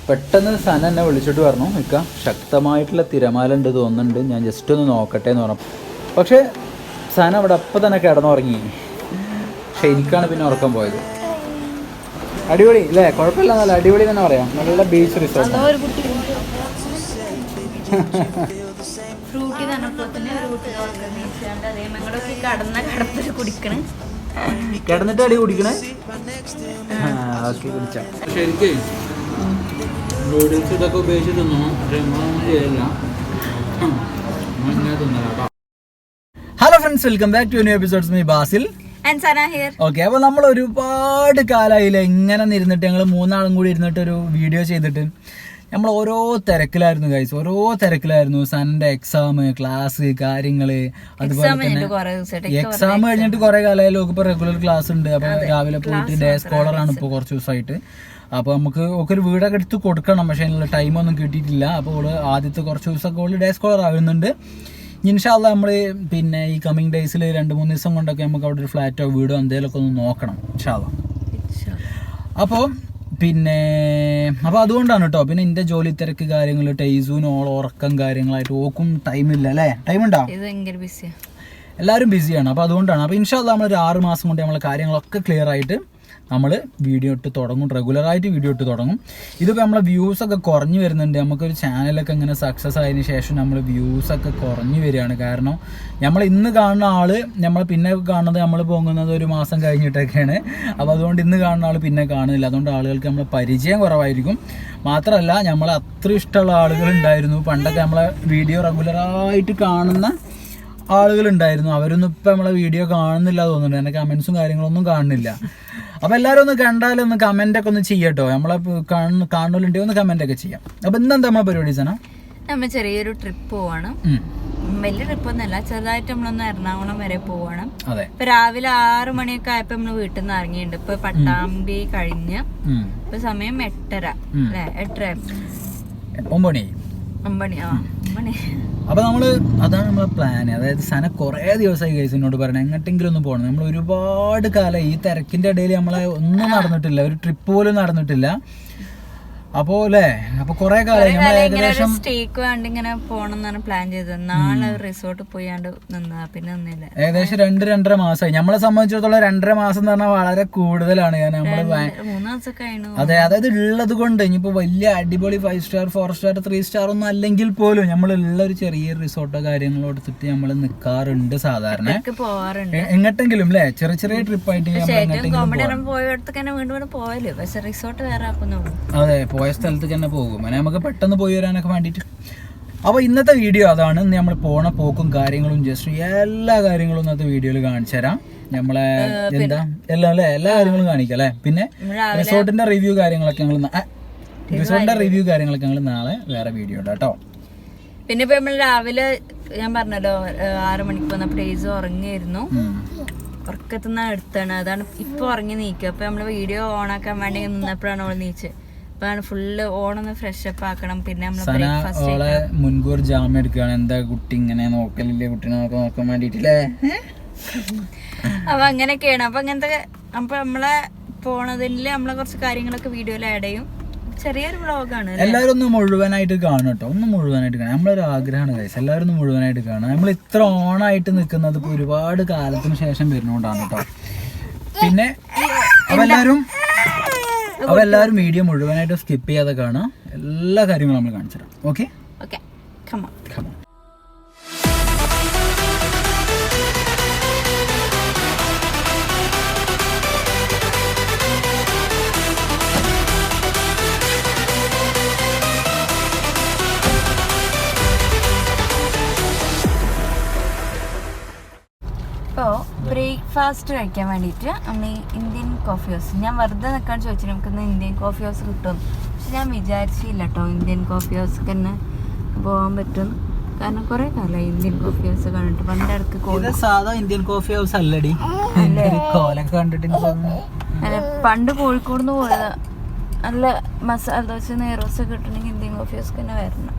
പെട്ടെന്ന് സന എന്നെ വിളിച്ചിട്ട് പറഞ്ഞു നിൽക്കാം ശക്തമായിട്ടുള്ള തിരമാല ഉണ്ട് തോന്നുന്നുണ്ട്, ഞാൻ ജസ്റ്റ് ഒന്ന് നോക്കട്ടെ എന്ന് പറഞ്ഞു. പക്ഷേ സന അവിടെ അപ്പം തന്നെ കിടന്നുറങ്ങി. പക്ഷെ എനിക്കാണ് പിന്നെ ഉറക്കം പോയത്. അടിപൊളി അല്ലേ? കുഴപ്പമില്ല, നല്ല അടിപൊളി തന്നെ പറയാം. നല്ല ബീച്ച് റിസോർട്ട്. കിടന്നിട്ട് അടി കുടിക്കണേ. ഓക്കെ, കുടിച്ചാ. ശരിക്കും നൂഡിൽസ് ഇതൊക്കെ ഉപയോഗിച്ച് തിന്നണം. പക്ഷെ നമ്മളൊന്നും ചെയ്യില്ല. Hello friends, welcome back to new episodes. Me Basil. Okay, അപ്പോൾ നമ്മൾ ഒരുപാട് കാലമായില്ല ഇങ്ങനെ ഇരുന്നിട്ട്. ഞങ്ങൾ മൂന്നാളും കൂടി ഇരുന്നിട്ട് ഒരു വീഡിയോ ചെയ്തിട്ട് നമ്മൾ ഓരോ തിരക്കിലായിരുന്നു ഗൈസ്, ഓരോ തിരക്കിലായിരുന്നു. സൺഡേ എക്സാം, ക്ലാസ്, കാര്യങ്ങള്, അതുപോലെ തന്നെ എക്സാം കഴിഞ്ഞിട്ട് കുറെ കാലമായാലും ഒക്കെ ഇപ്പോൾ റെഗുലർ ക്ലാസ് ഉണ്ട്. അപ്പോൾ രാവിലെ പോയിട്ട് ഡേ സ്കോളറാണ് ഇപ്പോൾ കുറച്ച് ദിവസമായിട്ട്. അപ്പോൾ നമുക്ക് ഒക്കെ ഒരു വീടൊക്കെ എടുത്ത് കൊടുക്കണം, പക്ഷേ അതിനുള്ള ടൈമൊന്നും കിട്ടിയിട്ടില്ല. അപ്പോൾ അവള് ആദ്യത്തെ കുറച്ച് ദിവസമൊക്കെ അവള് ഡേ സ്കോളർ ആകുന്നുണ്ട്. ഇൻഷാ അല്ലാഹ് നമ്മൾ പിന്നെ ഈ കമ്മിങ് ഡേയ്സിൽ 2-3 ദിവസം കൊണ്ടൊക്കെ നമുക്ക് അവിടെ ഒരു ഫ്ലാറ്റോ വീടോ എന്തെങ്കിലുമൊക്കെ ഒന്ന് നോക്കണം ഇൻഷാ അല്ലാഹ്. അപ്പോൾ അതുകൊണ്ടാണ് കേട്ടോ. പിന്നെ എൻ്റെ ജോലി തിരക്ക് കാര്യങ്ങൾ, ടൈസൂന് ഓൾ ഉറക്കം കാര്യങ്ങളായിട്ട് ഓക്കും ടൈമില്ല അല്ലേ? ടൈമുണ്ടോ? എല്ലാവരും ബിസിയാണ്. അപ്പോൾ അതുകൊണ്ടാണ്. അപ്പോൾ ഇൻഷാ അല്ലാഹ് നമ്മളൊരു 6 മാസം കൊണ്ട് നമ്മളെ കാര്യങ്ങളൊക്കെ ക്ലിയർ ആയിട്ട് നമ്മൾ വീഡിയോ ഇട്ട് തുടങ്ങും, റെഗുലറായിട്ട് വീഡിയോ ഇട്ട് തുടങ്ങും. ഇതിപ്പോൾ നമ്മളെ വ്യൂസൊക്കെ കുറഞ്ഞു വരുന്നുണ്ട്. നമുക്കൊരു ചാനലൊക്കെ ഇങ്ങനെ സക്സസ് ആയതിനു ശേഷം നമ്മൾ വ്യൂസൊക്കെ കുറഞ്ഞു വരികയാണ്. കാരണം നമ്മൾ ഇന്ന് കാണുന്ന ആൾ നമ്മൾ പിന്നെ കാണുന്നത്, നമ്മൾ പോകുന്നത് ഒരു മാസം കഴിഞ്ഞിട്ടൊക്കെയാണ്. അപ്പോൾ അതുകൊണ്ട് ഇന്ന് കാണുന്ന ആൾ പിന്നെ കാണുന്നില്ല. അതുകൊണ്ട് ആളുകൾക്ക് നമ്മളെ പരിചയം കുറവായിരിക്കും. മാത്രമല്ല നമ്മൾ അത്ര ഇഷ്ടമുള്ള ആളുകളുണ്ടായിരുന്നു പണ്ടൊക്കെ. നമ്മളെ വീഡിയോ റെഗുലറായിട്ട് കാണുന്ന ആളുകളുണ്ടായിരുന്നു. അവരൊന്നും ഇപ്പം നമ്മളെ വീഡിയോ കാണുന്നില്ല തോന്നുന്നുണ്ട്. എൻ്റെ കമൻസും കാര്യങ്ങളൊന്നും കാണുന്നില്ല. അപ്പോൾ എല്ലാവരും ഒന്ന് കണ്ടാലും ഒന്ന് കമൻ്റൊക്കെ ഒന്ന് ചെയ്യട്ടോ. നമ്മളെ കാണുന്നുണ്ടെങ്കിൽ ഒന്ന് കമൻ്റൊക്കെ ചെയ്യാം. അപ്പോൾ ഇന്നെന്താ നമ്മളെ പരിപാടി സന? നമ്മൾ ചെറിയൊരു ട്രിപ്പ് പോവാണ്. വലിയ ട്രിപ്പൊന്നുമല്ല, ചെറുതായിട്ട് നമ്മളൊന്ന് എറണാകുളം വരെ പോവാണ്. ഇപ്പൊ രാവിലെ 6 മണിയൊക്കെ ആയപ്പോ നമ്മള് വീട്ടിൽ നിന്ന് ഇറങ്ങിയിട്ടുണ്ട്. ഇപ്പൊ പട്ടാമ്പി കഴിഞ്ഞ് ഇപ്പൊ സമയം 8:30 അല്ലെ? 9:00. അപ്പോൾ അതാണ് നമ്മളെ പ്ലാൻ. അതായത് സന കുറേ ദിവസമായി ഗൈസിനോട് പറയണം എങ്ങോട്ടെങ്കിലും ഒന്ന് പോകണം. നമ്മൾ ഒരുപാട് കാലം ഈ തിരക്കിൻ്റെ ഇടയിൽ നമ്മളെ ഒന്നും നടന്നിട്ടില്ല, ഒരു ട്രിപ്പ് പോലും നടന്നിട്ടില്ല. അപ്പോൾ അല്ലേ, അപ്പോൾ കുറേ കാലം നമ്മൾ ഏകദേശം സ്റ്റേക്ക് വേണ്ടി ഇങ്ങനെ പോകണമെന്നാണ് പ്ലാൻ ചെയ്തത്. നാളെ റിസോർട്ട് പോയാണ്ട് നിന്നാ പിന്നെ ഒന്നില്ല. ഏകദേശം 2-2.5 മാസമായി. നമ്മളെ സംബന്ധിച്ചിടത്തോളം 2.5 മാസം എന്ന് പറഞ്ഞാൽ വളരെ കൂടുതലാണ്. കാരണം നമ്മള് 3 മാസമൊക്കെ ആയിരുന്നു. അതെ, അതായത് ഉള്ളത് കൊണ്ട് ഇനിയിപ്പോൾ വലിയ അടിപൊളി 5 സ്റ്റാർ 4 സ്റ്റാർ 3 സ്റ്റാർ ഒന്നും അല്ലെങ്കിൽ പോലും നമ്മൾ ഉള്ള ഒരു ചെറിയ റിസോർട്ടോ കാര്യങ്ങളോ എടുത്തിട്ട് നമ്മൾ നിൽക്കാറുണ്ട് സാധാരണ. പോവാറുണ്ട് എങ്ങോട്ടെങ്കിലും അല്ലേ, ചെറിയ ചെറിയ ട്രിപ്പായിട്ട് പോയാലും. പക്ഷെ റിസോർട്ട് വേറെ ആക്കുന്നുള്ളൂ. അതെ, പോയ സ്ഥലത്തേക്ക് തന്നെ പോകും. അങ്ങനെ നമുക്ക് പെട്ടെന്ന് പോയി വരാനൊക്കെ വേണ്ടിയിട്ട്. അപ്പോൾ ഇന്നത്തെ വീഡിയോ അതാണ്. ഇന്ന് നമ്മൾ പോണ പോക്കും കാര്യങ്ങളും ജസ്റ്റ് എല്ലാ കാര്യങ്ങളും ഇന്നത്തെ വീഡിയോയിൽ കാണിച്ചു തരാം. നമ്മളെ എന്താ എല്ലാം അല്ലേ, എല്ലാ കാര്യങ്ങളും കാണിക്കാം അല്ലേ. പിന്നെ റിസോർട്ടിന്റെ റിവ്യൂ കാര്യങ്ങളൊക്കെ ഞങ്ങൾ നാളെ വേറെ വീഡിയോ ഇടാം കേട്ടോ. പിന്നെ ഇപ്പൊ നമ്മൾ രാവിലെ ഞാൻ പറഞ്ഞല്ലോ 6 മണിക്ക് വന്നപ്പോൾ ഡേയ്സ് ഉറങ്ങിയായിരുന്നു. ഉറക്കത്തുനിന്ന് എടുത്താണ്, അതാണ് ഇപ്പൊ ഉറങ്ങി നീക്കുക. അപ്പൊ നമ്മള് വീഡിയോ ഓൺ ആക്കാൻ വേണ്ടി നിന്നപ്പോഴാണ് അവള് നീച്ച്. ഫുള്ള് ഓണൊന്ന് ഫ്രഷ് അപ്പ് ആക്കണം. പിന്നെ നമ്മള് മുൻകൂർ ജാമ്യം എടുക്കുകയാണ്. എന്താ കുട്ടി ഇങ്ങനെ നോക്കലില്ലേ, കുട്ടീനെ നോക്കാൻ വേണ്ടിട്ടില്ലേ? അപ്പൊ അങ്ങനെയൊക്കെയാണ്. അപ്പൊ അങ്ങനത്തെ അപ്പൊ നമ്മളെ പോണതില് നമ്മളെ കുറച്ച് കാര്യങ്ങളൊക്കെ വീഡിയോയിൽ ആഡ് ചെയ്യും. ചെറിയൊരു വ്ളോഗാണ്. എല്ലാവരും ഒന്ന് മുഴുവനായിട്ട് കാണും കേട്ടോ. ഒന്ന് മുഴുവനായിട്ട് കാണാം. നമ്മളൊരു ആഗ്രഹമാണ് ഗൈസ്, എല്ലാവരും ഒന്ന് മുഴുവനായിട്ട് കാണാം. നമ്മൾ ഇത്ര ഓണായിട്ട് നിൽക്കുന്നത് ഇപ്പോൾ ഒരുപാട് കാലത്തിന് ശേഷം വരുന്നോണ്ടാണ് കേട്ടോ. പിന്നെ അപ്പോൾ എല്ലാവരും വീഡിയോ മുഴുവനായിട്ട് സ്കിപ്പ് ചെയ്യാതെ കാണാം. എല്ലാ കാര്യങ്ങളും നമ്മൾ കാണിച്ചു തരാം. ഓക്കെ. ഇപ്പോൾ ബ്രേക്ക്ഫാസ്റ്റ് കഴിക്കാൻ വേണ്ടിയിട്ട് നമ്മൾ ഇന്ത്യൻ കോഫി ഹൗസ്, ഞാൻ വെറുതെ നിൽക്കാൻ ചോദിച്ചു നമുക്കിന്ന് ഇന്ത്യൻ കോഫി ഹൗസ് കിട്ടും. പക്ഷെ ഞാൻ വിചാരിച്ചില്ല കേട്ടോ ഇന്ത്യൻ കോഫി ഹൗസ് തന്നെ പോകാൻ പറ്റും. കാരണം കുറെ കാലമായി ഇന്ത്യൻ കോഫി ഹൗസ് കണ്ടിട്ട്. പണ്ട് സാധാ ഇന്ത്യൻ കോഫി ഹൗസ് അല്ലടി, പണ്ട് കോഴിക്കോട് നിന്ന് പോയതാ. നല്ല മസാല ദോശ നെയ്റോസ് കിട്ടണമെങ്കിൽ ഇന്ത്യൻ കോഫി ഹൗസ് തന്നെ വരണം.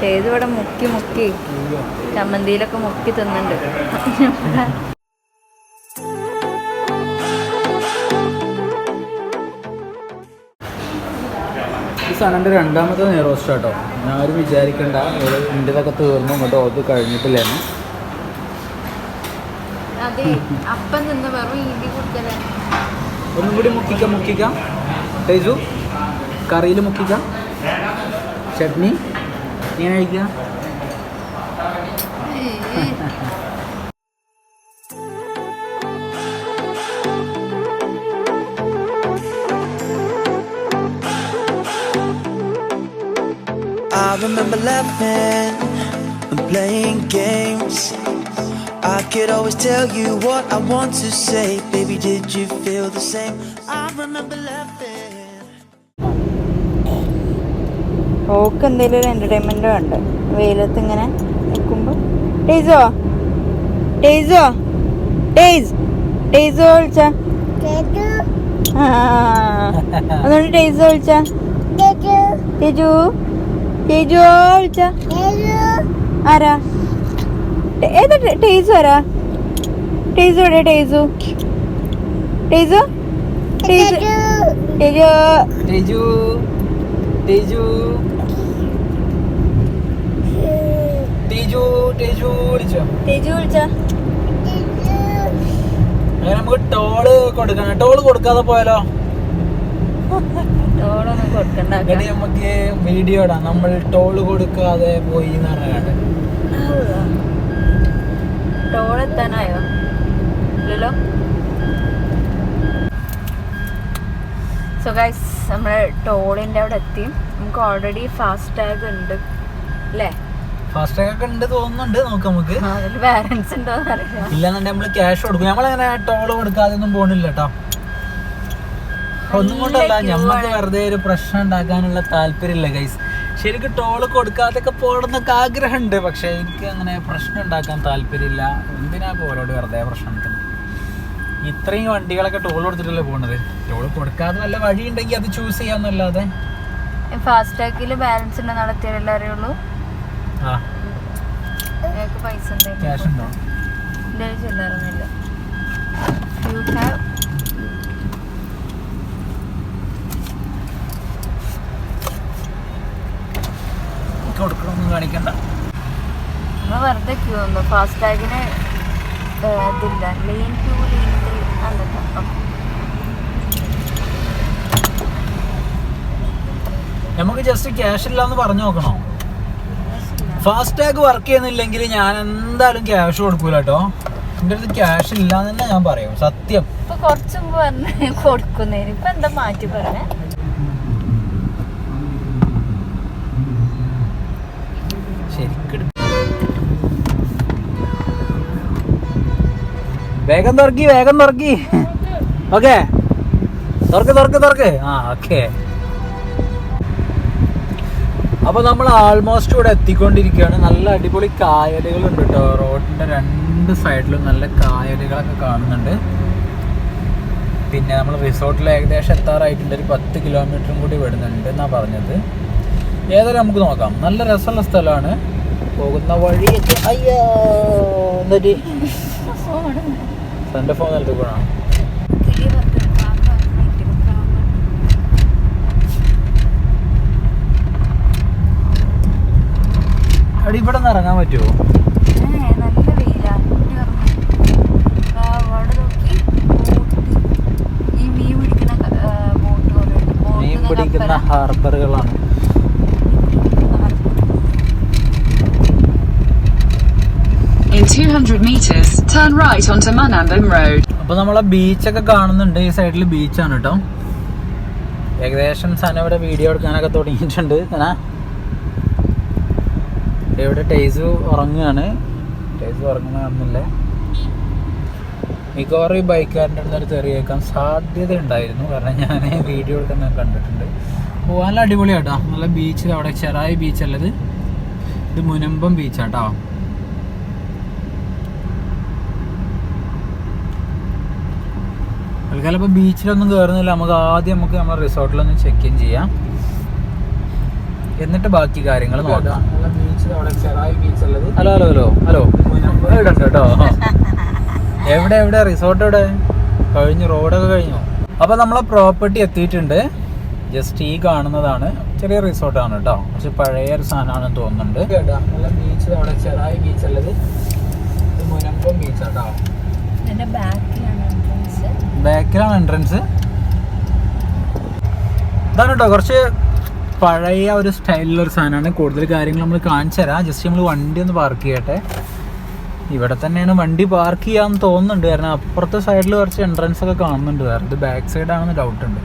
ടേസ് ഇവിടെ മുക്കി മുക്കി ചമ്മന്തിയിലൊക്കെ മുക്കി തിന്നുന്നുണ്ട്. ഈ സാധനം രണ്ടാമത്തെ നെയ്റോസ്റ്റ് കേട്ടോ. ഞാനും വിചാരിക്കണ്ട ഇന്ത്യതൊക്കെ തീർന്നു ഇങ്ങോട്ട് അത് കഴിഞ്ഞിട്ടില്ലായിരുന്നു. അതെ അപ്പം നിന്ന് വെറും ഇടി കൊടുക്കലാണ്. ഒന്നും കൂടി മുക്കിക്കാം ടേസു കറിയിൽ മുക്കിക്കാം. ചട്നി ഇങ്ങനെ കഴിക്കാം. I remember laughing and playing games. I could always tell you what I want to say. Baby, did you feel the same? I remember laughing. ഓക്ക് എന്തെങ്കിലും ഒരു എൻ്റർടൈൻമെൻ്റ് ഉണ്ട് വെയിലത്ത് ഇങ്ങനെ നിൽക്കുമ്പോൾ. ടേസോ ടേസോ ടേസ് ടേസോ വിളിച്ച അതുകൊണ്ട് ടേസോ വിളിച്ച ടേജു ടേജു വിളിച്ച ആരാ ഏതാ ടേസു ആരാ? ടേസു എവിടെ? ടേസു ടേസു ടേസു ടേജു ടേജു ടേജു ടേജു ടേജു വിളിച്ചോ? ടേജു വിളിച്ച അങ്ങനെ നമുക്ക് ടോള് കൊടുക്കണം. ടോള് കൊടുക്കാതെ പോയാലോ? ടോളൊന്നും കൊടുക്കണ്ട. നമുക്ക് വീഡിയോ ഇടാം. നമ്മൾ ടോള് കൊടുക്കാതെ പോയി എന്ന് പറഞ്ഞാണ്ട്. ടോൾ എത്താനായോ? ഇല്ലല്ലോ. സോ ഗൈസ് നമ്മൾ ടോളിൻ്റെ അവിടെ എത്തി. നമുക്ക് ഓൾറെഡി ഫാസ്റ്റ് ടാഗ് ഉണ്ട് അല്ലേ? ഫാസ്റ്റ് ടാഗ് ഒക്കെ ഉണ്ട് തോന്നുന്നുണ്ട്. നമുക്ക് അതിൽ ബാലൻസ് ഉണ്ടോന്ന് അറിയാം. ഇല്ലാന്നുണ്ടെ നമ്മള് ക്യാഷ് കൊടുക്കും. നമ്മളങ്ങനെ ടോള് കൊടുക്കാതെ ഒന്നും പോണില്ല കേട്ടോ. ഒന്നും കൊണ്ടല്ല, ഞമ്മക്ക് വെറുതെ ഒരു പ്രശ്നം ഉണ്ടാക്കാനുള്ള താല്പര്യമില്ല ഗൈസ്. ശരിക്കും ടോള് കൊടുക്കാതൊക്കെ പോകണമെന്നൊക്കെ ആഗ്രഹമുണ്ട്. പക്ഷെ എനിക്ക് അങ്ങനെ പ്രശ്നം ഉണ്ടാക്കാൻ താല്പര്യമില്ല. എന്തിനാ പോലോട് വെറുതെ പ്രശ്നം ഉണ്ടാക്കുന്നത്? ഇത്രയും വണ്ടികളൊക്കെ ടോൾ കൊടുത്തിട്ടല്ലേ പോകുന്നത്. ടോൾ കൊടുക്കാതെ വല്ല വഴി ഉണ്ടെങ്കിൽ അത് ചൂസ് ചെയ്യാന്നല്ലാതെ. ഫാസ്റ്റ് ടാഗിൽ ബാലൻസ് ഉണ്ടോ നടത്തിയാലല്ലേ അറിയുള്ളൂ. ആ പൈസ ക്യാഷ് ഉണ്ടോ? ചെല്ലാറൊന്നുമില്ല. യു ഹാവ് കൊടുക്കണമെന്ന് കാണിക്കണ്ട. നമ്മൾ വെറുതെ ക്യൂ ഒന്നു. ഫാസ്റ്റ് ടാഗിന് ഇതില്ല. ലെയിൻ 2 ലെയിൻ 3 അതൊക്കെ. നമുക്ക് ജസ്റ്റ് ക്യാഷ് ഇല്ലാന്ന് പറഞ്ഞു നോക്കണോ? ഫാസ്റ്റ് ടാഗ് വർക്ക് ചെയ്യുന്നില്ലെങ്കിൽ ഞാൻ എന്തായാലും ക്യാഷ് കൊടുക്കൂല കേട്ടോ. എൻ്റെ അടുത്ത് ക്യാഷ് ഇല്ലാന്ന് തന്നെ ഞാൻ പറയും. സത്യം. ഇപ്പൊ കുറച്ചു മുമ്പ് പറഞ്ഞ കൊടുക്കുന്നതിന് ഇപ്പൊ എന്താ മാറ്റി പറഞ്ഞേ? ശരിക്കും വേഗം തുറക്കി. ഓക്കെ തുറക്ക്. ആ ഓക്കെ. അപ്പൊ നമ്മൾ ആൾമോസ്റ്റ് ഇവിടെ എത്തിക്കൊണ്ടിരിക്കുകയാണ്. നല്ല അടിപൊളി കായലുകളുണ്ട് കേട്ടോ. റോഡിന്റെ രണ്ട് സൈഡിലും നല്ല കായലുകളൊക്കെ കാണുന്നുണ്ട്. പിന്നെ നമ്മൾ റിസോർട്ടിൽ ഏകദേശം എത്താറായിട്ടുണ്ട്. ഒരു 10 കിലോമീറ്ററും കൂടി വിടുന്നുണ്ട് എന്നാ പറഞ്ഞത്. ഏതായാലും നമുക്ക് നോക്കാം. നല്ല രസമുള്ള സ്ഥലമാണ്. പോകുന്ന വഴിയൊക്കെ അയ്യോ എന്നിട്ട് എൻ്റെ ഫോൺ നിലത്ത് പോകണം. അവിടെ ഇവിടെ നിന്ന് ഇറങ്ങാൻ പറ്റുമോ? നല്ല വെയിലാ. അവിടെ നോക്കി ഈ മീൻ പിടിക്കുന്ന ഹാർബറുകളാണ്. In 200 meters, turn right onto Manambam Road. അപ്പോൾ നമ്മളെ ബീച്ചൊക്കെ കാണുന്നുണ്ട്. ഈ സൈഡിൽ ബീച്ചാണ് കേട്ടോ. ഏകദേശം സന ഇവിടെ വീഡിയോ എടുക്കാനൊക്കെ തുടങ്ങിയിട്ടുണ്ട്. ഇവിടെ ടേസു ഉറങ്ങുകയാണ്. ടേസു ഉറങ്ങുന്ന കാണുന്നില്ലേ? മിക്കവാറും ഈ ബൈക്കുകാരൻ്റെ അടുത്ത് തെറിയേക്കാൻ സാധ്യത ഉണ്ടായിരുന്നു. കാരണം ഞാൻ വീഡിയോ എടുക്കുന്ന കണ്ടിട്ടുണ്ട്. നല്ല അടിപൊളിയാട്ടോ. നല്ല ബീച്ചിൽ അവിടെ ചെറായി ബീച്ചല്ലത്, ഇത് മുനമ്പം ബീച്ചാട്ടോ. തൽക്കാലം ഇപ്പോൾ ബീച്ചിലൊന്നും കയറുന്നില്ല. നമുക്ക് ആദ്യം നമ്മുടെ റിസോർട്ടിലൊന്ന് ചെക്ക് ഇൻ ചെയ്യാം. എന്നിട്ട് ബാക്കി കാര്യങ്ങൾ നോക്കാം. ഹലോ ഹലോ ഹലോ ഹലോ ഇടണ്ട കേട്ടോ. എവിടെ റിസോർട്ട് എവിടെ കഴിഞ്ഞു? റോഡൊക്കെ കഴിഞ്ഞു. അപ്പോൾ നമ്മളെ പ്രോപ്പർട്ടി എത്തിയിട്ടുണ്ട്. ജസ്റ്റ് ഈ കാണുന്നതാണ്. ചെറിയ റിസോർട്ടാണ് കേട്ടോ. പക്ഷെ പഴയ ഒരു സാധനമാണെന്ന് തോന്നുന്നുണ്ട്. ബീച്ച് അവിടെ ചെറായി ബീച്ച് ഉള്ളത് മുനമ്പം ബീച്ച് കേട്ടോ. ബാക്കിലാണ് എൻട്രൻസ്. ഇതാണ് കേട്ടോ കുറച്ച് പഴയ ഒരു സ്റ്റൈലിലൊരു സാധനമാണ്. കൂടുതൽ കാര്യങ്ങൾ നമ്മൾ കാണിച്ചു തരാം. ജസ്റ്റ് നമ്മൾ വണ്ടി ഒന്ന് പാർക്ക് ചെയ്യട്ടെ. ഇവിടെ തന്നെയാണ് വണ്ടി പാർക്ക് ചെയ്യാമെന്ന് തോന്നുന്നുണ്ട്. കാരണം അപ്പുറത്തെ സൈഡിൽ കുറച്ച് എൻട്രൻസ് ഒക്കെ കാണുന്നുണ്ട്. വേറെ ഇത് ബാക്ക് സൈഡാണെന്ന് ഡൗട്ട് ഉണ്ട്.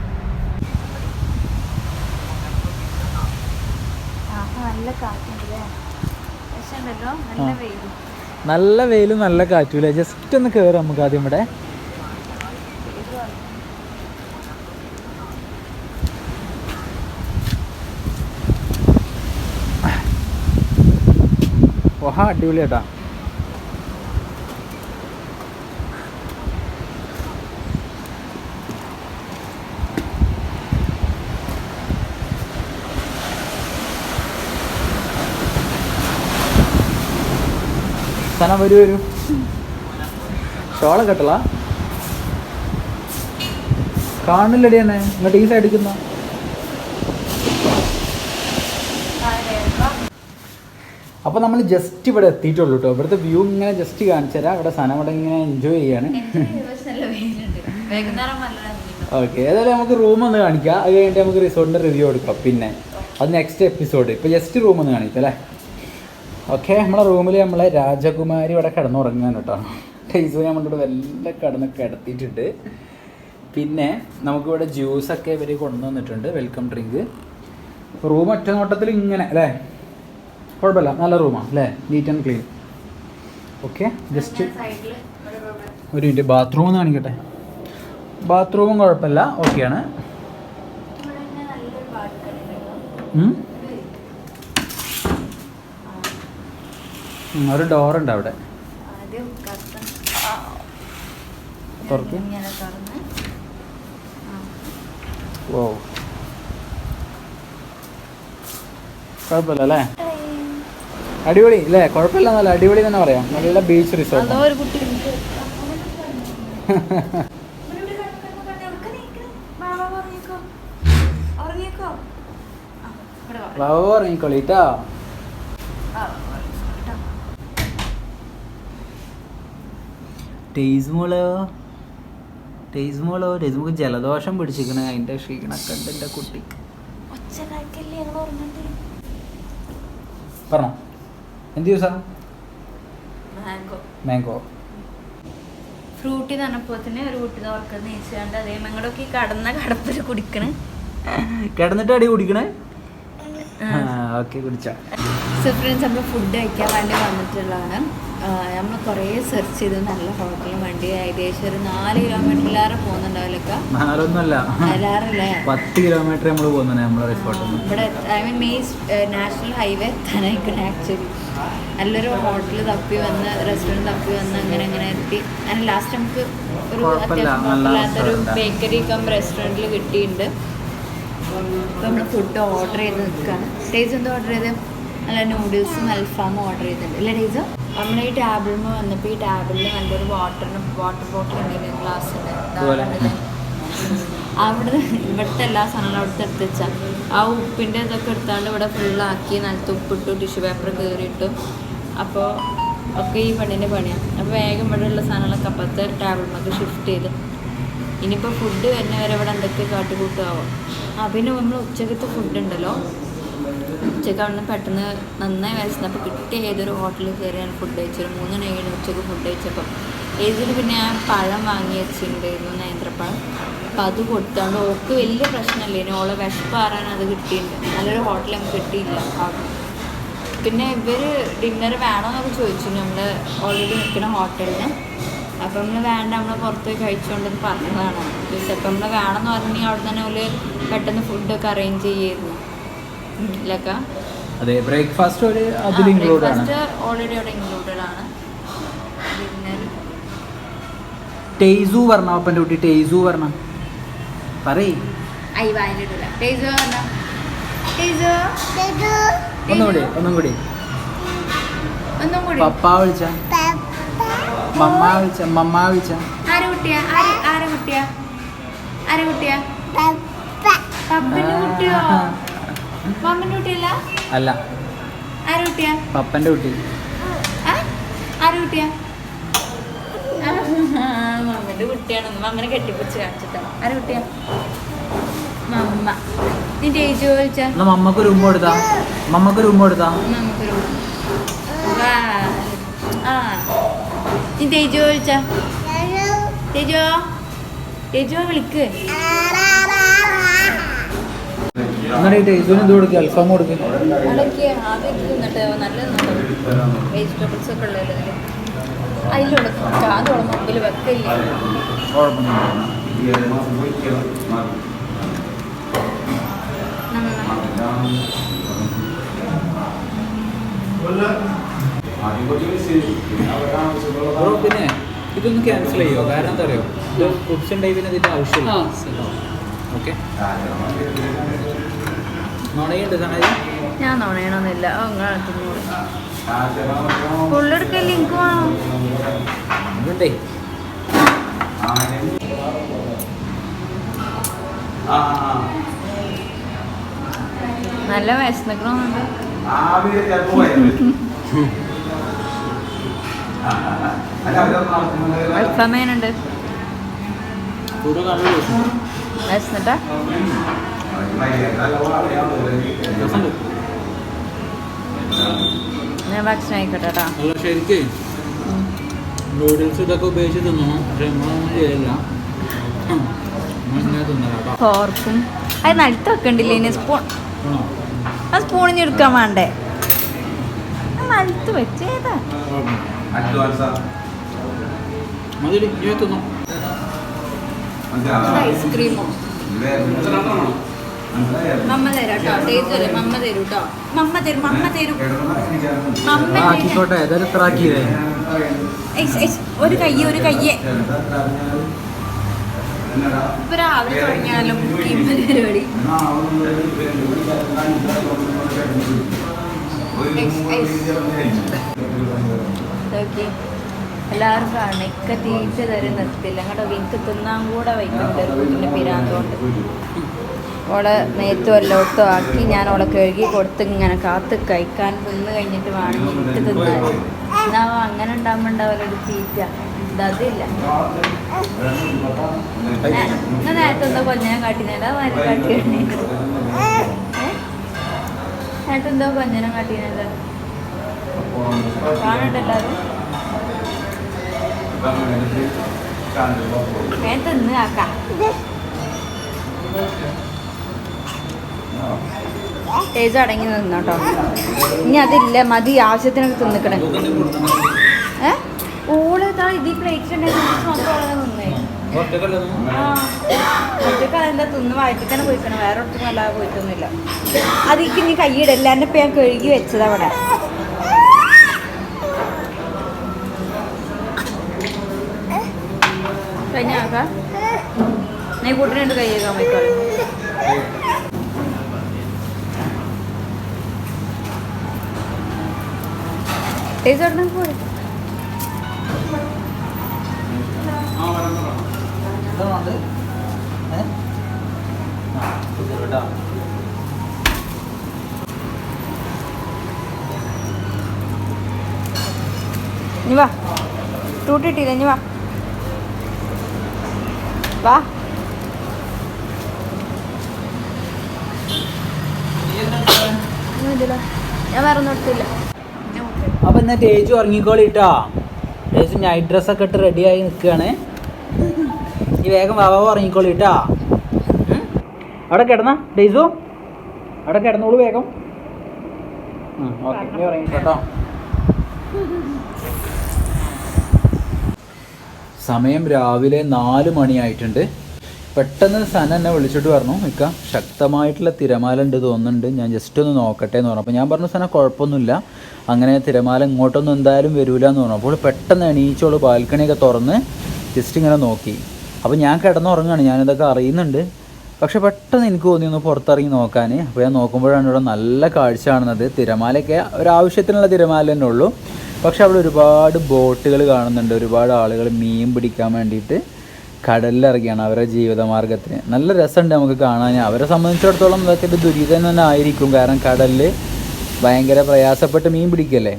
നല്ല വെയിലും നല്ല കാറ്റും അല്ലേ. ജസ്റ്റ് ഒന്ന് കയറാം നമുക്ക് ആദ്യം ഇവിടെ. ഓഹാ അടിപൊളി കേട്ടാ. സന വരൂ ഷോളൊക്കെ കെട്ടല കാണില്ലടി തന്നെ ഇങ്ങോട്ട് ഈ സൈഡ് എടുക്കുന്ന. അപ്പോൾ നമ്മൾ ജസ്റ്റ് ഇവിടെ എത്തിയിട്ടുള്ളൂ കേട്ടോ. ഇവിടുത്തെ വ്യൂ ഇങ്ങനെ ജസ്റ്റ് കാണിച്ചു തരാം. ഇവിടെ സന ഇവിടെ ഇങ്ങനെ എൻജോയ് ചെയ്യാണ്. ഓക്കെ, ഏതായാലും നമുക്ക് റൂം ഒന്ന് കാണിക്കാം. അത് കഴിഞ്ഞിട്ട് നമുക്ക് റിസോർട്ടിൻ്റെ റിവ്യൂ കൊടുക്കാം. പിന്നെ അത് നെക്സ്റ്റ് എപ്പിസോഡ്. ഇപ്പോൾ ജസ്റ്റ് റൂം ഒന്ന് കാണിക്കാം അല്ലേ. ഓക്കെ, നമ്മളെ റൂമിൽ നമ്മളെ രാജകുമാരി ഇവിടെ കിടന്നുറങ്ങാൻ കേട്ടോ. ടൈസ് നമ്മളിവിടെ വല്ല കിടത്തിയിട്ടുണ്ട്. പിന്നെ നമുക്കിവിടെ ജ്യൂസൊക്കെ ഇവർ കൊണ്ടുവന്നിട്ടുണ്ട്. Welcome drink. റൂം ഒറ്റ നോട്ടത്തിൽ ഇങ്ങനെ അല്ലേ, കുഴപ്പമില്ല, നല്ല റൂമാണ് അല്ലേ, neat and clean. Okay, just ഒരു മിനിറ്റ് ബാത്റൂം ഒന്ന് കാണിക്കട്ടെ. ബാത്റൂമും കുഴപ്പമില്ല, ഓക്കെയാണ്. ഒരു ഡോറുണ്ട് അവിടെ. തുറക്ക്. ഓ കുഴപ്പമില്ല അല്ലേ, അടിപൊളി അല്ലേ, കുഴപ്പമില്ല, നല്ല അടിപൊളി തന്നെ പറയാം. നല്ല ബീച്ച് റിസോർട്ട്. ഇറങ്ങിക്കോളിട്ടാ. ടേസ്മോൾക്ക് ജലദോഷം പിടിച്ചിരിക്കണ. അതിന്റെ ക്ഷീണൊക്കെ ഉണ്ട് എൻ്റെ കുട്ടിക്ക്. പറഞ്ഞോ എന്ത് ജ്യൂസാ? മാംഗോ ഫ്രൂട്ടി തന്നപ്പോത്തിന് ഒരു കുട്ടി ഓർക്കുന്ന നീച്ചാണ്ട് അതേ ഞങ്ങളൊക്കെ ഈ കടന്ന കടപ്പിൽ കുടിക്കണേ. കിടന്നിട്ട് അടി കുടിക്കണേ. ഓക്കെ, കുടിച്ചാ. സോ ഫ്രണ്ട്സ്, നമ്മൾ ഫുഡ് കഴിക്കാൻ വേണ്ടി വന്നിട്ടുള്ളതാണ്. നമ്മൾ കുറേ സെർച്ച് ചെയ്ത് നല്ല ഹോട്ടലിന് വേണ്ടി ഏകദേശം ഒരു 4 കിലോമീറ്ററിലേറെ പോകുന്നുണ്ടാവില്ലൊക്കെ. 10 കിലോമീറ്റർ നമ്മൾ പോകുന്നുണ്ട് നമ്മളെ റിസോർട്ടിൽ. ഇവിടെ ഐ മീൻ നാഷണൽ ഹൈവേ എത്താനായിക്കണം ആക്ച്വലി. നല്ലൊരു ഹോട്ടൽ തപ്പി വന്ന്, റെസ്റ്റോറൻറ്റ് തപ്പി വന്ന് അങ്ങനെ എത്തി. അങ്ങനെ ലാസ്റ്റ് നമുക്ക് ഒരു അത്യാവശ്യം കുഴപ്പമില്ലാത്തൊരു ബേക്കറി കം റെസ്റ്റോറൻറ്റിൽ കിട്ടിയിട്ടുണ്ട്. അപ്പോൾ നമ്മൾ ഫുഡ് ഓർഡർ ചെയ്ത് നിൽക്കുകയാണ്. ടേസ് എന്താ ഓർഡർ ചെയ്ത്? നല്ല നൂഡിൽസും അൽഫാമും ഓർഡർ ചെയ്തിട്ടുണ്ട് അല്ലേ ടേസ്? നമ്മൾ ഈ ടാബിളിൽ വന്നപ്പോൾ ഈ ടാബിളിൽ നല്ലൊരു വാട്ടർ ബോട്ടിൽ ഉണ്ടെങ്കിൽ ഗ്ലാസ് ഉണ്ട്. അവിടെ ഇവിടുത്തെ എല്ലാ സാധനങ്ങളും അവിടുത്തെ എടുത്ത് വെച്ചാൽ ആ ഉപ്പിൻ്റെ ഇതൊക്കെ എടുത്താണ്ട് ഇവിടെ ഫുള്ളാക്കി നിലത്ത് ഉപ്പിട്ടു, ടിഷ്യൂ പേപ്പർ കയറിയിട്ടു. അപ്പോൾ ഒക്കെ ഈ പെണ്ണിൻ്റെ പണിയാണ്. അപ്പോൾ വേഗം ഇവിടെയുള്ള സാധനങ്ങളൊക്കെ അപ്പുറത്തെ ടാബിളിലേക്ക് ഷിഫ്റ്റ് ചെയ്ത് ഇനിയിപ്പോൾ ഫുഡ് വരുന്നവരെ ഇവിടെ എന്തൊക്കെ കാട്ടിക്കൂട്ടാവും. പിന്നെ നമ്മൾ ഉച്ചക്കത്തെ ഫുഡ് ഉണ്ടല്ലോ, ഉച്ചക്ക് അവിടെ നിന്ന് പെട്ടെന്ന് നന്നായി വിശന്നപ്പോൾ കിട്ടിയ ഏതൊരു ഹോട്ടലിൽ കയറിയാണ് ഫുഡ് കഴിച്ചത്. 3 മണിക്കാണ് ഉച്ചക്ക് ഫുഡ് കഴിച്ചപ്പോൾ. ഏതിൽ പിന്നെ ഞാൻ പഴം വാങ്ങി വെച്ചിട്ടുണ്ടായിരുന്നു, നേന്ത്രപ്പഴം. അപ്പോൾ അത് കൊടുത്താണ്ട് ഓക്ക് വലിയ പ്രശ്നമില്ല. ഇനി ഓളെ വിശപ്പാറാൻ അത് കിട്ടിയിട്ടുണ്ട്. നല്ലൊരു ഹോട്ടൽ നമുക്ക് കിട്ടിയില്ല അവിടെ. പിന്നെ ഇവർ ഡിന്നർ വേണമെന്നൊക്കെ ചോദിച്ചു നമ്മൾ ഓൾറെഡി നിൽക്കുന്ന ഹോട്ടലിന്. അപ്പം നമ്മൾ വേണ്ട, നമ്മൾ പുറത്ത് പോയി കഴിച്ചുകൊണ്ടെന്ന് പറഞ്ഞതാണ്. ജസ്റ്റ് അപ്പം നമ്മൾ വേണമെന്ന് പറഞ്ഞെങ്കിൽ അവിടെ തന്നെ ഒരു പെട്ടെന്ന് ഫുഡൊക്കെ അറേഞ്ച് ചെയ്യായിരുന്നു. ഇല്ലക്ക അതെ, ബ്രേക്ക്ഫാസ്റ്റ് ഓൾറെഡി അവിടെ ഇൻക്ലൂഡഡ് ആണ്. ഡിന്നർ ടേസു പറഞ്ഞ അപ്പൻ്റെ കുട്ടി ടേസു പറഞ്ഞ പറയ്. വായിലിട്ടില്ല. ടേസു പറഞ്ഞ ഒന്നും കൂടി ഒന്നും കൂടി. പപ്പ വിളിച്ച മമ്മ വിളിച്ച ആരെ കുട്ടിയാ? ആരെ കുട്ടിയാ? പപ്പന്റെ കുട്ടിയോ? മമ്മന്റെ കുട്ടിയല്ല? അല്ല, ആരെ കുട്ടിയാ? പപ്പന്റെ കുട്ടി. ആരെ കുട്ടിയാ? മമ്മന്റെ കുട്ടിയാണെന്ന് മമ്മനെ കെട്ടിപ്പിടിച്ച് കാണിച്ചിട്ടാ. ആരെ കുട്ടിയാ? മമ്മ. നിന്റെ ഏജ് ചോദിച്ചാ മമ്മക്ക് റൂം കൊടുത്താ നമുക്കൊരു നിന്റെ ഏജ് ചോദിച്ചാ തേജോ വിളിക്ക്. ഇത് കൊടുക്കുക, അൽഫാം കൊടുക്കുക. അതൊക്കെ ആദ്യം തിന്നിട്ട് നല്ലത് വെജിറ്റബിൾസ് ഒക്കെ ഉള്ളത് അതിലുള്ള ചാതോളം മുമ്പിൽ വെക്കില്ല. പിന്നെ ഇതൊന്ന് ക്യാൻസൽ ചെയ്യോ? കാരണം എന്താ അറിയോ, ഇത് ഫുഡ്സ് ഉണ്ടെങ്കിൽ ഇതിന്റെ ആവശ്യമില്ല. ഓക്കെ, നുണയുണ്ട് സാധനം. ഞാൻ നുണയണമെന്നില്ല. ഫുള്ളെടുക്കല്ലേ എനിക്ക് വേണം. അതുണ്ടേ നല്ല വിശന്നിക്കണമെന്നുണ്ട്. അൽഫാമേനുണ്ട് വിശന്നിട്ടാ. ഞാൻ ഭക്ഷണം ആയിക്കോട്ടെ കേട്ടോ. ശരിക്കും നൂഡിൽസ് ഇതൊക്കെ ഉപയോഗിച്ച് തിന്നണം, പക്ഷെ നമ്മളൊന്നും ചെയ്യില്ല. ഫോർക്കും അത് നടുത്ത് വെക്കണ്ടില്ലേ ഇനി സ്പൂൺ? ആ സ്പൂണിന് എടുക്കാൻ വേണ്ടേ? നടുത്ത് വെച്ചേതാ ഐസ്ക്രീമോ? മമ്മ തരാം കേട്ടോ. ടേസ്റ്റ് അല്ലേ? മമ്മ തരൂ കേട്ടോ. മമ്മ തരും. ഒരു കയ്യ് ഇപ്പൊ രാവിലെ തുടങ്ങിയാലും പരിപാടി. എല്ലാവരും കാണണം. ഇക്ക തീറ്റ തരം നിർത്തില്ല കേട്ടോ. എനിക്ക് തിന്നാൻ കൂടെ വയ്ക്കുന്നുണ്ട് കുട്ടിൻ്റെ പിരാന്തോണ്ട്. ഓളെ മേത്തും എല്ലായിടത്തും ആക്കി ഞാൻ ഓളെ കഴുകി കൊടുത്ത് ഇങ്ങനെ കാത്ത് കഴിക്കാൻ തിന്ന് കഴിഞ്ഞിട്ട് വേണമെങ്കിൽ എനിക്ക് തിന്നാൻ. എന്നാ അങ്ങനെ ഉണ്ടാകുമ്പോൾ ഉണ്ടാവില്ല ഒരു തീറ്റ. ഇതില്ല. നേരത്തെ എന്തോ കൊഞ്ഞനം കാട്ടിനല്ല കാട്ടി നേരത്തെ എന്തോ കൊഞ്ഞനം കാട്ടിനല്ല കാണണ്ട എല്ലാവരും. തിന്ന് ആക്കാം. ടേസ്റ്റ് അടങ്ങി നിന്നോട്ടോ. ഇനി അതില്ല, മതി, ആവശ്യത്തിനൊക്കെ തിന്നിക്കണേ. ഓളേതാ ഇത് പ്ലേറ്റിലുണ്ടെങ്കിൽ മാത്രം നിന്നേ. ഒറ്റക്ക് അതെന്താ തിന്ന് വയറ്റിൽ തന്നെ പോയിക്കണം, വേറെ ഒട്ടും നല്ലത് പോയിട്ടൊന്നുമില്ല. അതിക്ക് ഇനി കൈയിടല്ല, എന്നെ ഇപ്പം ഞാൻ കഴുകി വെച്ചത് അവിടെ. കഴിഞ്ഞാക്കാം നീ കൂട്ടിനുണ്ട് കൈ കഴുകാൻ പോയിക്കോളൂ. ടേസ്റ്റ് പോയി. ഇനി വാ, ടൂട്ടിട്ടില്ല, ഇനി വാ വാ. ഞാൻ വേറെ ഒന്നും എടുത്തില്ല. അപ്പൊ എന്നാ ടേജു ഇറങ്ങിക്കോളിട്ടാ. ടേജു നൈറ്റ് ഡ്രസ്സൊക്കെ ഇട്ട് റെഡിയായി നിൽക്കുകയാണ്. ഈ വേഗം വാവ ഇറങ്ങിക്കോളിട്ടാ. അവിടെ കിടന്ന ടേജു, അവിടെ കിടന്നോളൂ വേഗം. ഓക്കെ, നീ ഇറങ്ങിക്കോട്ടോ. സമയം രാവിലെ 4 മണിയായിട്ടുണ്ട്. പെട്ടെന്ന് സന എന്നെ വിളിച്ചിട്ട് പറഞ്ഞു, മിക്ക ശക്തമായിട്ടുള്ള തിരമാല ഉണ്ട് തോന്നുന്നുണ്ട്, ഞാൻ ജസ്റ്റ് ഒന്ന് നോക്കട്ടെ എന്ന് പറഞ്ഞു. അപ്പോൾ ഞാൻ പറഞ്ഞു, സന കുഴപ്പമൊന്നുമില്ല, അങ്ങനെ തിരമാല ഇങ്ങോട്ടൊന്നും എന്തായാലും വരില്ല എന്ന് പറഞ്ഞു. അപ്പോൾ പെട്ടെന്ന് എണീച്ചോളൂ ബാൽക്കണിയൊക്കെ തുറന്ന് ജസ്റ്റ് ഇങ്ങനെ നോക്കി. അപ്പോൾ ഞാൻ കിടന്നുറങ്ങുകയാണ്, ഞാനിതൊക്കെ അറിയുന്നുണ്ട്. പക്ഷെ പെട്ടെന്ന് എനിക്ക് തോന്നി ഒന്ന് പുറത്തിറങ്ങി നോക്കാൻ. അപ്പോൾ ഞാൻ നോക്കുമ്പോഴാണ് ഇവിടെ നല്ല കാഴ്ച കാണുന്നത്. തിരമാലയൊക്കെ ഒരാവശ്യത്തിനുള്ള തിരമാല തന്നെ ഉള്ളൂ. പക്ഷെ അവിടെ ഒരുപാട് ബോട്ടുകൾ കാണുന്നുണ്ട്. ഒരുപാട് ആളുകൾ മീൻ പിടിക്കാൻ വേണ്ടിയിട്ട് കടലിലിറങ്ങിയാണ് അവരുടെ ജീവിതമാർഗ്ഗത്തിന്. നല്ല രസമുണ്ട് നമുക്ക് കാണാൻ. അവരെ സംബന്ധിച്ചിടത്തോളം ഇതൊക്കെ ഒരു ദുരിതം തന്നെ ആയിരിക്കും. കാരണം കടലിൽ ഭയങ്കര പ്രയാസപ്പെട്ട് മീൻ പിടിക്കല്ലേ.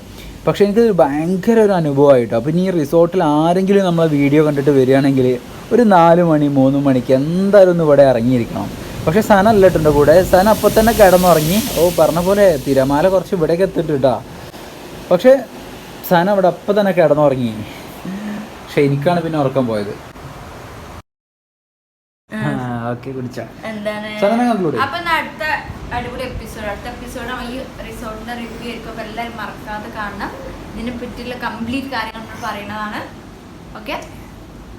പക്ഷേ എനിക്ക് ഭയങ്കര ഒരു അനുഭവമായിട്ടോ. അപ്പോൾ ഇനി ഈ റിസോർട്ടിൽ ആരെങ്കിലും നമ്മളെ വീഡിയോ കണ്ടിട്ട് വരികയാണെങ്കിൽ ഒരു 4 മണി 3 മണിക്ക് എന്തായാലും ഒന്ന് ഇവിടെ ഇറങ്ങിയിരിക്കണം. പക്ഷേ സന അല്ലട്ടുണ്ട് കൂടെ. സന അപ്പോൾ തന്നെ കിടന്നുറങ്ങി. പറഞ്ഞ പോലെ തിരമാല കുറച്ച് ഇവിടേക്ക് എത്തിയിട്ടാ. പക്ഷേ സന അവിടെ അപ്പം തന്നെ കിടന്നുറങ്ങി. പക്ഷെ എനിക്കാണ് പിന്നെ ഉറക്കം പോയത്. എന്താണ് അപ്പൊ അടുത്ത അടിപൊളി അടുത്ത എപ്പിസോഡ് ഈ റിസോർട്ടിന്റെ റിവ്യൂ ആയിരിക്കും. അപ്പൊ എല്ലാവരും മറക്കാതെ കാണണം. ഇതിനെ പറ്റിയുള്ള കംപ്ലീറ്റ് കാര്യങ്ങൾ നമ്മൾ പറയുന്നതാണ്. ഓക്കെ,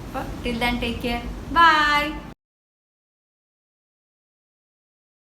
അപ്പൊ till then take care, by.